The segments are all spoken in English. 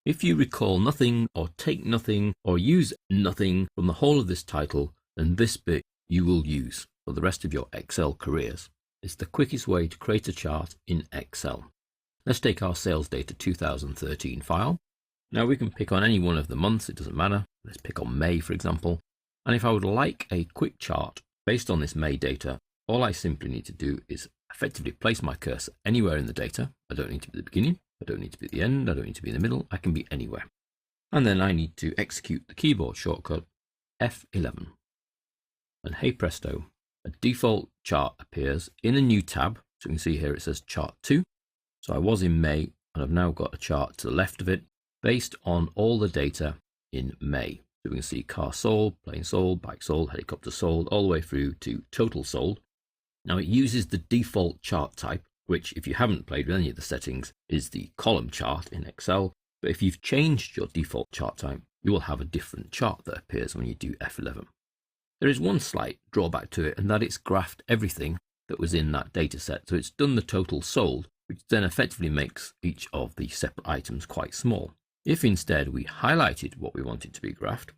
If you recall nothing or take nothing or use nothing from the whole of this title, then this bit you will use for the rest of your Excel careers. It's the quickest way to create a chart in Excel. Let's take our sales data 2013 file. Now we can pick on any one of the months, it doesn't matter. Let's pick on May, for example. And if I would like a quick chart based on this May data, all I simply need to do is effectively place my cursor anywhere in the data. I don't need to be at the beginning, I don't need to be at the end, I don't need to be in the middle, I can be anywhere. And then I need to execute the keyboard shortcut F11. And hey presto, a default chart appears in a new tab. So you can see here it says chart 2. So I was in May and I've now got a chart to the left of it based on all the data in May. So we can see car sold, plane sold, bike sold, helicopter sold, all the way through to total sold. Now it uses the default chart type, which if you haven't played with any of the settings is the column chart in Excel. But if you've changed your default chart type, you will have a different chart that appears when you do F11. There is one slight drawback to it, and that it's graphed everything that was in that data set. So it's done the total sold, which then effectively makes each of the separate items quite small. If instead we highlighted what we wanted to be graphed,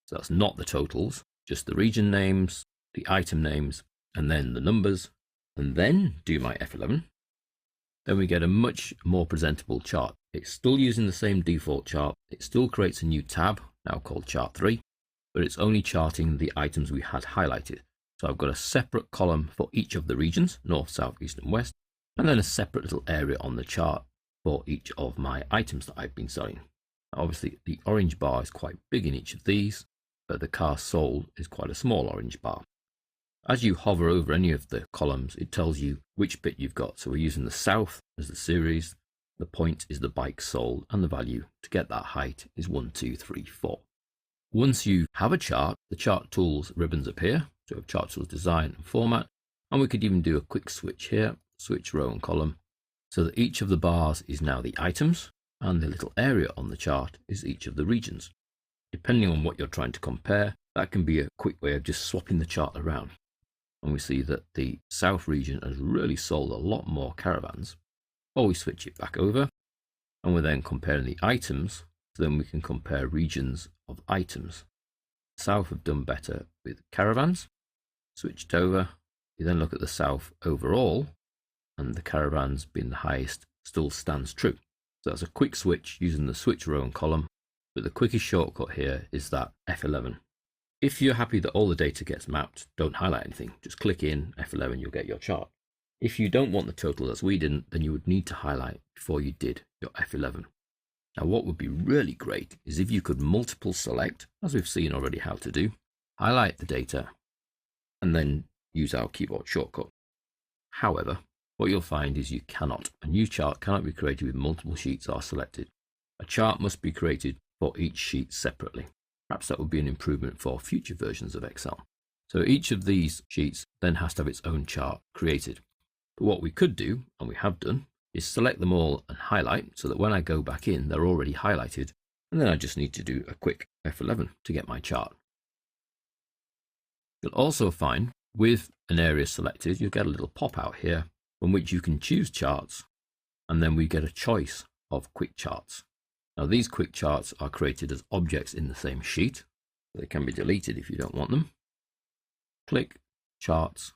so that's not the totals, just the region names, the item names, and then the numbers, and then do my F11, then we get a much more presentable chart. It's still using the same default chart. It still creates a new tab, now called chart 3, but it's only charting the items we had highlighted. So I've got a separate column for each of the regions, north, south, east, and west, and then a separate little area on the chart for each of my items that I've been selling. Now, obviously, the orange bar is quite big in each of these, but the car sold is quite a small orange bar. As you hover over any of the columns, it tells you which bit you've got. So we're using the south as the series, the point is the bike sold, and the value to get that height is 1, 2, 3, 4. Once you have a chart, the chart tools ribbons appear. So we have chart tools design and format, and we could even do a quick switch here, switch row and column, so that each of the bars is now the items and the little area on the chart is each of the regions. Depending on what you're trying to compare, that can be a quick way of just swapping the chart around. And we see that the south region has really sold a lot more caravans. Or we switch it back over and we're then comparing the items, so then we can compare regions of items. South have done better with caravans. Switched over, you then look at the south overall, and the caravans being the highest still stands true. So that's a quick switch using the switch row and column, but the quickest shortcut here is that F11. If you're happy that all the data gets mapped, don't highlight anything, just click in F11, you'll get your chart. If you don't want the total as we didn't, then you would need to highlight before you did your F11. Now what would be really great is if you could multiple select, as we've seen already how to do, highlight the data, and then use our keyboard shortcut. However, what you'll find is you cannot. A new chart cannot be created with multiple sheets are selected. A chart must be created for each sheet separately. Perhaps that would be an improvement for future versions of Excel. So each of these sheets then has to have its own chart created. But what we could do, and we have done, is select them all and highlight so that when I go back in, they're already highlighted. And then I just need to do a quick F11 to get my chart. You'll also find with an area selected, you'll get a little pop out here from which you can choose charts, and then we get a choice of quick charts. Now these quick charts are created as objects in the same sheet. They can be deleted if you don't want them. Click charts,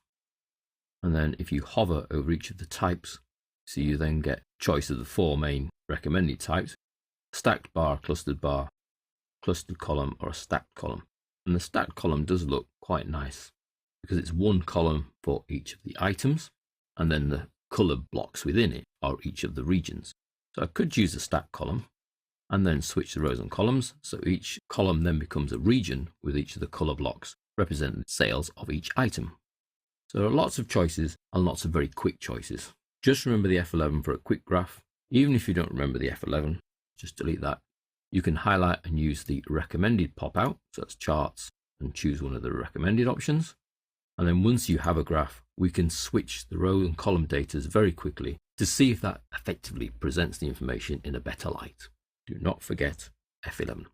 and then if you hover over each of the types, so you then get choice of the 4 main recommended types: stacked bar, clustered column, or a stacked column. And the stacked column does look quite nice because it's one column for each of the items, and then the color blocks within it are each of the regions. So I could use a stacked column and then switch the rows and columns, so each column then becomes a region with each of the color blocks representing sales of each item. So there are lots of choices and lots of very quick choices. Just remember the F11 for a quick graph. Even if you don't remember the F11, just delete that. You can highlight and use the recommended pop out, so that's charts, and choose one of the recommended options. And then once you have a graph, we can switch the row and column data very quickly to see if that effectively presents the information in a better light. Do not forget F11.